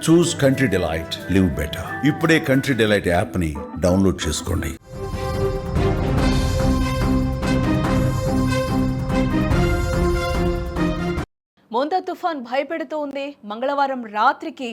చూస్ country delight, live better. ఇప్పుడే country delight app ని download చేసుకోండి. మోంతా తుఫాన్ భయపెడుతూ ఉంది. మంగళవారం రాత్రికి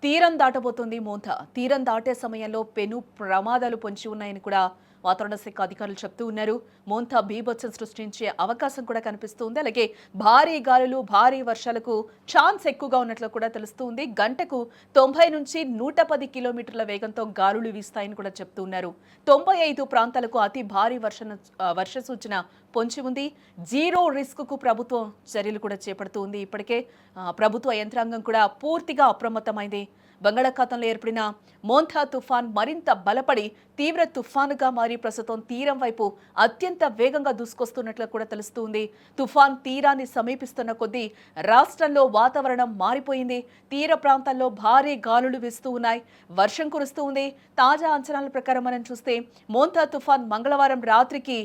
తీరం దాటబోతోంది మోంతా. తీరం దాటే సమయంలో పెను ప్రమాదాలు పొంచి ఉన్నాయని కూడా వాతావరణ శాఖ అధికారులు చెప్తూ ఉన్నారు. మోంతా బీభత్సం సృష్టించే అవకాశం కూడా కనిపిస్తుంది. అలాగే భారీ గాలులు, భారీ వర్షాలకు ఛాన్స్ ఎక్కువగా ఉన్నట్లు కూడా తెలుస్తుంది. గంటకు 90 నుంచి 110 కిలోమీటర్ల వేగంతో గాలులు వీస్తాయని కూడా చెప్తూ ఉన్నారు. 95 ప్రాంతాలకు అతి భారీ వర్ష సూచన పొంచి ఉంది. జీరో రిస్క్ కు ప్రభుత్వం చర్యలు కూడా చేపడుతుంది. ఇప్పటికే ప్రభుత్వ యంత్రాంగం కూడా పూర్తిగా అప్రమత్తమైంది. బంగాళాఖాతంలో ఏర్పడిన మోంతా తుఫాన్ మరింత బలపడి తీవ్ర తుఫానుగా మారి ప్రస్తుతం తీరం వైపు అత్యంత వేగంగా దూసుకొస్తున్నట్లు కూడా తెలుస్తుంది. తుఫాన్ తీరాన్ని సమీపిస్తున్న కొద్దీ రాష్ట్రంలో వాతావరణం మారిపోయింది. తీర ప్రాంతాల్లో భారీ గాలులు వీస్తూ ఉన్నాయి, వర్షం కురుస్తూ ఉంది. తాజా అంచనాల ప్రకారం మనం చూస్తే మోంతా తుఫాన్ మంగళవారం రాత్రికి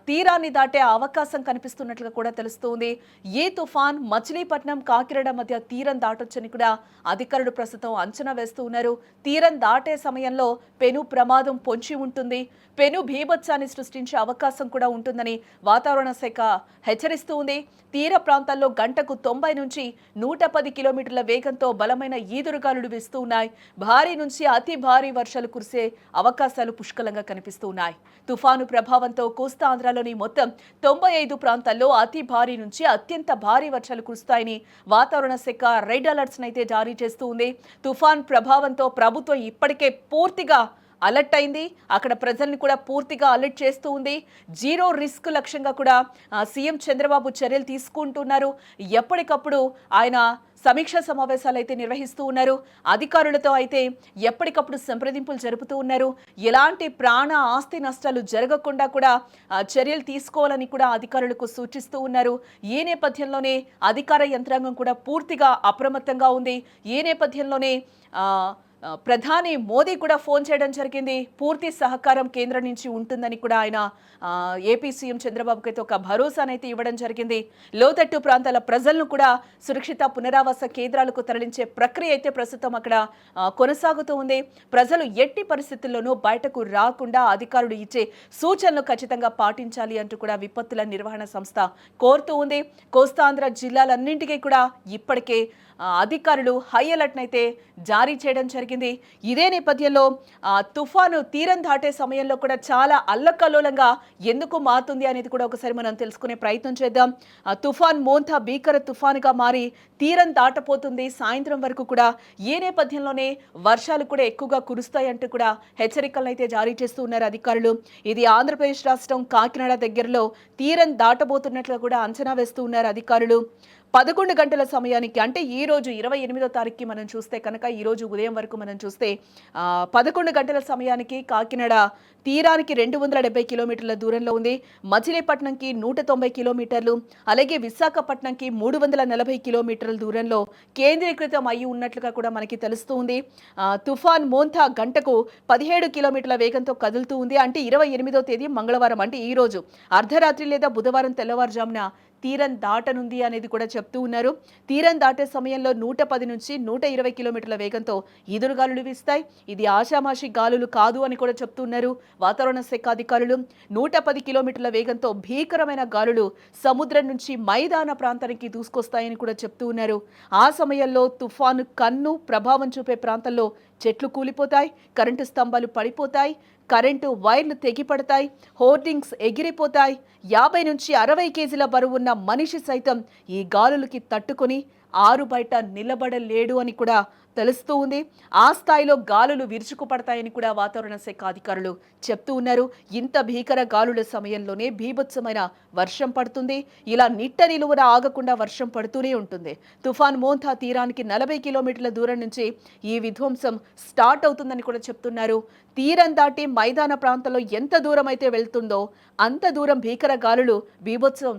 తీరాన్ని దాటే అవకాశం కనిపిస్తున్నట్లుగా కూడా తెలుస్తుంది. ఈ తుఫాన్ మచిలీపట్నం, కాకినాడ మధ్య తీరం దాటొచ్చని కూడా అధికారులు ప్రస్తుతం అంచనా వేస్తూ ఉన్నారు. తీరం దాటే సమయంలో పెను ప్రమాదం పొంచి ఉంటుంది. పెను బీభత్సాన్ని సృష్టించే అవకాశం కూడా ఉంటుందని వాతావరణ శాఖ హెచ్చరిస్తూ ఉంది. తీర ప్రాంతాల్లో గంటకు 90 నుంచి 110 కిలోమీటర్ల వేగంతో బలమైన ఈదురుగాలులు వీస్తూ ఉన్నాయి. భారీ నుంచి అతి భారీ వర్షాలు కురిసే అవకాశాలు పుష్కలంగా కనిపిస్తూ ఉన్నాయి. తుఫాను ప్రభావంతో కోస్తాంధ్రలోని మొత్తం 95 ప్రాంతాల్లో అతి భారీ నుంచి అత్యంత భారీ వర్షాలు కురుస్తాయని వాతావరణ శాఖ రెడ్ అలర్ట్స్ అయితే జారీ చేస్తూ ఉంది. తుఫాన్ ప్రభావంతో ప్రభుత్వం ఇప్పటికే పూర్తిగా అలర్ట్ అయింది. అక్కడ ప్రజల్ని కూడా పూర్తిగా అలర్ట్ చేస్తూ ఉంది. జీరో రిస్క్ లక్ష్యంగా కూడా సీఎం చంద్రబాబు చర్యలు తీసుకుంటున్నారు. ఎప్పటికప్పుడు ఆయన సమీక్షా సమావేశాలు అయితే నిర్వహిస్తూ ఉన్నారు. అధికారులతో అయితే ఎప్పటికప్పుడు సంప్రదింపులు జరుపుతూ ఉన్నారు. ఎలాంటి ప్రాణ ఆస్తి నష్టాలు జరగకుండా కూడా చర్యలు తీసుకోవాలని కూడా అధికారులకు సూచిస్తూ ఉన్నారు. ఈ నేపథ్యంలోనే అధికార యంత్రాంగం కూడా పూర్తిగా అప్రమత్తంగా ఉంది. ఈ నేపథ్యంలోనే ప్రధాని మోదీ కూడా ఫోన్ చేయడం జరిగింది. పూర్తి సహకారం కేంద్రం నుంచి ఉంటుందని కూడా ఆయన ఏపీ సీఎం చంద్రబాబుకి అయితే ఒక భరోసానైతే ఇవ్వడం జరిగింది. లోతట్టు ప్రాంతాల ప్రజలను కూడా సురక్షిత పునరావాస కేంద్రాలకు తరలించే ప్రక్రియ అయితే ప్రస్తుతం అక్కడ కొనసాగుతూ ఉంది. ప్రజలు ఎట్టి పరిస్థితుల్లోనూ బయటకు రాకుండా అధికారులు ఇచ్చే సూచనలు ఖచ్చితంగా పాటించాలి అంటూ కూడా విపత్తుల నిర్వహణ సంస్థ కోరుతూ ఉంది. కోస్తాంధ్ర జిల్లాలన్నింటికీ కూడా ఇప్పటికే అధికారులు హై అలర్ట్ అయితే జారీ చేయడం జరిగింది. ఇదే నేపథ్యంలో తుఫాను తీరం దాటే సమయంలో కూడా చాలా అల్లకల్లోలంగా ఎందుకు మారుతుంది అనేది కూడా ఒకసారి మనం తెలుసుకునే ప్రయత్నం చేద్దాం. తుఫాన్ మోంతా భీకర తుఫానుగా మారి తీరం దాటపోతుంది సాయంత్రం వరకు కూడా. ఈ నేపథ్యంలోనే వర్షాలు కూడా ఎక్కువగా కురుస్తాయంటూ కూడా హెచ్చరికలను అయితే జారీ చేస్తూ ఉన్నారు అధికారులు. ఇది ఆంధ్రప్రదేశ్ రాష్ట్రం కాకినాడ దగ్గరలో తీరం దాటబోతున్నట్లు కూడా అంచనా వేస్తూ ఉన్నారు అధికారులు. 11 గంటల సమయానికి, అంటే ఈ రోజు 28వ తారీఖుకి మనం చూస్తే కనుక ఈ రోజు ఉదయం వరకు మనం చూస్తే 11 గంటల సమయానికి కాకినాడ తీరానికి 270 కిలోమీటర్ల దూరంలో ఉంది. మచిలీపట్నంకి 190 కిలోమీటర్లు, అలాగే విశాఖపట్నంకి 340 కిలోమీటర్ల దూరంలో కేంద్రీకృతం అయి ఉన్నట్లుగా కూడా మనకి తెలుస్తూ ఉంది. తుఫాన్ మోంతా గంటకు 17 కిలోమీటర్ల వేగంతో కదులుతూ ఉంది. అంటే 28వ తేదీ మంగళవారం, అంటే ఈ రోజు అర్ధరాత్రి లేదా బుధవారం తెల్లవారుజామున తీరం దాటనుంది అనేది కూడా చెప్తూ ఉన్నారు. తీరం దాటే సమయంలో 110 నుంచి 120 కిలోమీటర్ల వేగంతో ఈదురుగాలులు వీస్తాయి. ఇది ఆషామాషి గాలులు కాదు అని కూడా చెప్తున్నారు వాతావరణ శాఖ అధికారులు. 110 కిలోమీటర్ల వేగంతో భీకరమైన గాలులు సముద్రం నుంచి మైదాన ప్రాంతానికి దూసుకొస్తాయని కూడా చెప్తూ ఉన్నారు. ఆ సమయంలో తుఫాను కన్ను ప్రభావం చూపే ప్రాంతాల్లో చెట్లు కూలిపోతాయి, కరెంటు స్తంభాలు పడిపోతాయి, కరెంటు వైర్లు తెగిపడతాయి, హోర్డింగ్స్ ఎగిరిపోతాయి. 50 నుంచి 60 కేజీల బరువున్న మనిషి సైతం ఈ గాలులకి తట్టుకొని ఆరు బయట నిలబడలేడు అని కూడా తెలుస్తూ ఉంది. ఆ స్థాయిలో గాలులు విరుచుకుపడతాయని కూడా వాతావరణ శాఖ అధికారులు చెప్తూ ఉన్నారు. ఇంత భీకర గాలుల సమయంలోనే బీభత్సమైన వర్షం పడుతుంది. ఇలా నిట్ట నిలువున ఆగకుండా వర్షం పడుతూనే ఉంటుంది. తుఫాన్ మోంతా తీరానికి 40 కిలోమీటర్ల దూరం నుంచి ఈ విధ్వంసం స్టార్ట్ అవుతుందని కూడా చెప్తున్నారు. తీరం దాటి మైదాన ప్రాంతంలో ఎంత దూరం అయితే వెళ్తుందో అంత దూరం భీకర గాలులు బీభత్సం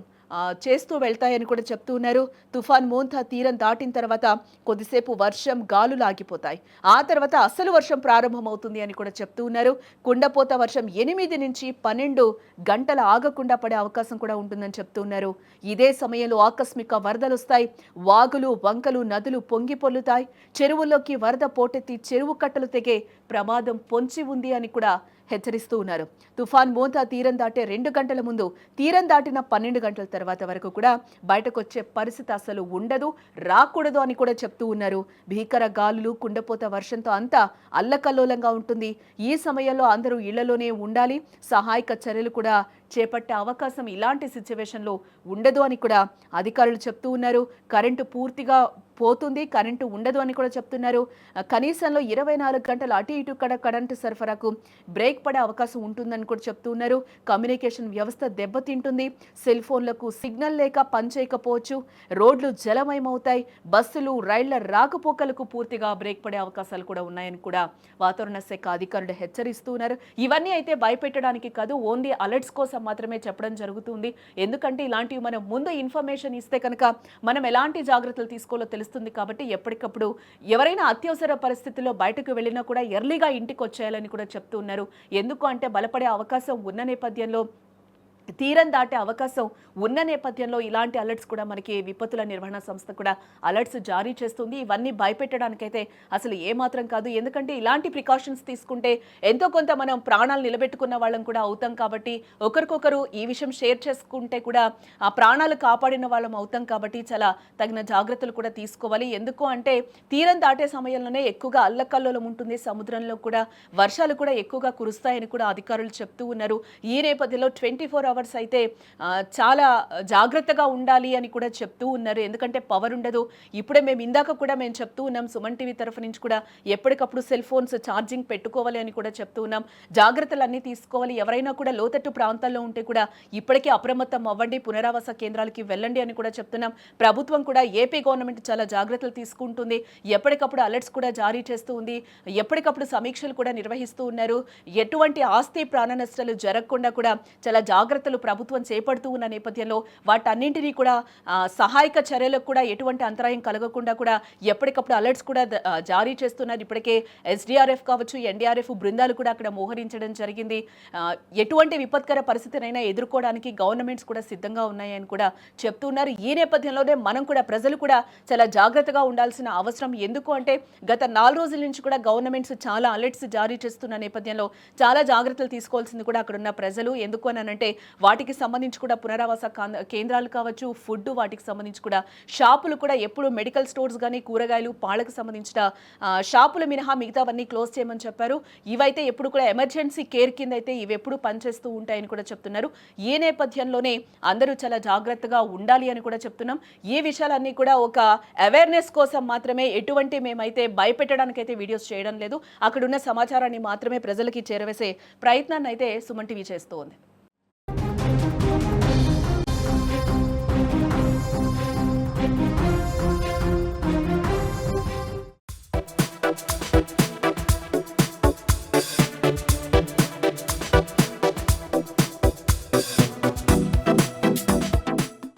చేస్తూ వెళ్తాయని కూడా చెప్తూ ఉన్నారు. తుఫాన్ మోంతా తీరం దాటిన తర్వాత కొద్దిసేపు వర్షం గాలులు ఆగిపోతాయి. ఆ తర్వాత అసలు వర్షం ప్రారంభమవుతుంది అని కూడా చెప్తూ ఉన్నారు. కుండపోత వర్షం 8 నుంచి 12 గంటలు ఆగకుండా పడే అవకాశం కూడా ఉంటుందని చెప్తూ ఉన్నారు. ఇదే సమయంలో ఆకస్మిక వరదలు వస్తాయి. వాగులు, వంకలు, నదులు పొంగి పొర్లుతాయి. చెరువుల్లోకి వరద పోటెత్తి చెరువు కట్టలు తెగే ప్రమాదం పొంచి ఉంది అని కూడా హెచ్చరిస్తూ ఉన్నారు. తుఫాన్ మోంతా తీరం దాటే 2 గంటల ముందు, తీరం దాటిన 12 గంటల తర్వాత వరకు కూడా బయటకు వచ్చే పరిస్థితి అసలు ఉండదు, రాకూడదు అని కూడా చెప్తూ ఉన్నారు. భీకర గాలులు, కుండపోత వర్షంతో అంతా అల్లకల్లోలంగా ఉంటుంది. ఈ సమయంలో అందరూ ఇళ్లలోనే ఉండాలి. సహాయక చర్యలు కూడా చేపట్టే అవకాశం ఇలాంటి సిచ్యువేషన్లో ఉండదు అని కూడా అధికారులు చెప్తూ ఉన్నారు. కరెంటు పూర్తిగా పోతుంది, కరెంటు ఉండదు అని కూడా చెప్తున్నారు. కనీసంలో 24 గంటలు అటు ఇటు కరెంటు సరఫరాకు బ్రేక్ పడే అవకాశం ఉంటుందని కూడా చెప్తూ ఉన్నారు. కమ్యూనికేషన్ వ్యవస్థ దెబ్బతింటుంది. సెల్ ఫోన్లకు సిగ్నల్ లేక పనిచేయకపోవచ్చు. రోడ్లు జలమయమవుతాయి. బస్సులు, రైళ్ల రాకపోకలకు పూర్తిగా బ్రేక్ పడే అవకాశాలు కూడా ఉన్నాయని కూడా వాతావరణ శాఖ అధికారులు హెచ్చరిస్తూ ఉన్నారు. ఇవన్నీ అయితే భయపెట్టడానికి కాదు, ఓన్లీ అలర్ట్స్ కోసం మాత్రమే చెప్పడం జరుగుతుంది. ఎందుకంటే ఇలాంటివి మనం ముందు ఇన్ఫర్మేషన్ ఇస్తే కనుక మనం ఎలాంటి జాగ్రత్తలు తీసుకోవాలో తెలుస్తుంది. కాబట్టి ఎప్పటికప్పుడు ఎవరైనా అత్యవసర పరిస్థితుల్లో బయటకు వెళ్ళినా కూడా ఎర్లీగా ఇంటికి వచ్చేయాలని కూడా చెప్తూ ఉన్నారు. ఎందుకు అంటే బలపడే అవకాశం ఉన్న నేపథ్యంలో, తీరం దాటే అవకాశం ఉన్న నేపథ్యంలో ఇలాంటి అలర్ట్స్ కూడా మనకి విపత్తుల నిర్వహణ సంస్థ కూడా అలర్ట్స్ జారీ చేస్తుంది. ఇవన్నీ భయపెట్టడానికైతే అసలు ఏమాత్రం కాదు. ఎందుకంటే ఇలాంటి ప్రికాషన్స్ తీసుకుంటే ఎంతో కొంత మనం ప్రాణాలు నిలబెట్టుకున్న వాళ్ళం కూడా అవుతాం. కాబట్టి ఒకరికొకరు ఈ విషయం షేర్ చేసుకుంటే కూడా ఆ ప్రాణాలు కాపాడిన వాళ్ళం అవుతాం. కాబట్టి చాలా తగిన జాగ్రత్తలు కూడా తీసుకోవాలి. ఎందుకు అంటే తీరం దాటే సమయంలోనే ఎక్కువగా అల్లకల్లోలం ఉంటుంది. సముద్రంలో కూడా వర్షాలు కూడా ఎక్కువగా కురుస్తాయని కూడా అధికారులు చెప్తూ ఉన్నారు. ఈ నేపథ్యంలో 24 అవర్స్ అయితే చాలా జాగ్రత్తగా ఉండాలి అని కూడా చెప్తూ ఉన్నారు. ఎందుకంటే పవర్ ఉండదు. ఇప్పుడే ఇందాక కూడా మేము చెప్తూ ఉన్నాం, సుమన్ టీవీ తరఫు నుంచి కూడా ఎప్పటికప్పుడు సెల్ ఫోన్స్ ఛార్జింగ్ పెట్టుకోవాలి అని కూడా చెప్తూ ఉన్నాం. జాగ్రత్తలు అన్నీ తీసుకోవాలి. ఎవరైనా కూడా లోతట్టు ప్రాంతాల్లో ఉంటే కూడా ఇప్పటికే అప్రమత్తం అవ్వండి, పునరావాస కేంద్రాలకి వెళ్ళండి అని కూడా చెప్తున్నాం. ప్రభుత్వం కూడా ఏపీ గవర్నమెంట్ చాలా జాగ్రత్తలు తీసుకుంటుంది. ఎప్పటికప్పుడు అలర్ట్స్ కూడా జారీ చేస్తూ ఉంది. ఎప్పటికప్పుడు సమీక్షలు కూడా నిర్వహిస్తూ ఉన్నారు. ఎటువంటి ఆస్తి ప్రాణ నష్టాలు జరగకుండా కూడా చాలా జాగ్రత్తలు ప్రభుత్వం చేపడుతూ ఉన్న నేపథ్యంలో వాటన్నింటినీ కూడా సహాయక చర్యలకు కూడా ఎటువంటి అంతరాయం కలగకుండా కూడా ఎప్పటికప్పుడు అలర్ట్స్ కూడా జారీ చేస్తున్నారు. ఇప్పటికే ఎస్డీఆర్ఎఫ్ కావచ్చు, ఎన్డీఆర్ఎఫ్ బృందాలు కూడా అక్కడ మోహరించడం జరిగింది. ఎటువంటి విపత్కర పరిస్థితినైనా ఎదుర్కోవడానికి గవర్నమెంట్స్ కూడా సిద్ధంగా ఉన్నాయని కూడా చెప్తున్నారు. ఈ నేపథ్యంలోనే మనం కూడా, ప్రజలు కూడా చాలా జాగ్రత్తగా ఉండాల్సిన అవసరం. ఎందుకు అంటే గత 4 రోజుల నుంచి కూడా గవర్నమెంట్స్ చాలా అలర్ట్స్ జారీ చేస్తున్న నేపథ్యంలో చాలా జాగ్రత్తలు తీసుకోవాల్సింది కూడా అక్కడ ఉన్న ప్రజలు. ఎందుకు అని అంటే వాటికి సంబంధించి కూడా పునరావాస కేంద్రాలు కావచ్చు, ఫుడ్, వాటికి సంబంధించి కూడా షాపులు కూడా ఎప్పుడు మెడికల్ స్టోర్స్ కానీ, కూరగాయలు, పాలకు సంబంధించిన షాపులు మినహా మిగతావన్నీ క్లోజ్ చేయమని చెప్పారు. ఇవైతే ఎప్పుడు కూడా ఎమర్జెన్సీ కేర్ కింద అయితే ఇవి ఎప్పుడు పనిచేస్తూ ఉంటాయని కూడా చెప్తున్నారు. ఈ నేపథ్యంలోనే అందరూ చాలా జాగ్రత్తగా ఉండాలి అని కూడా చెప్తున్నాం. ఈ విషయాలన్నీ కూడా ఒక అవేర్నెస్ కోసం మాత్రమే, ఎటువంటి మేమైతే భయపెట్టడానికైతే వీడియోస్ చేయడం లేదు. అక్కడున్న సమాచారాన్ని మాత్రమే ప్రజలకి చేరవేసే ప్రయత్నాన్ని అయితే సుమన్ టీవీ చేస్తూ ఉంది.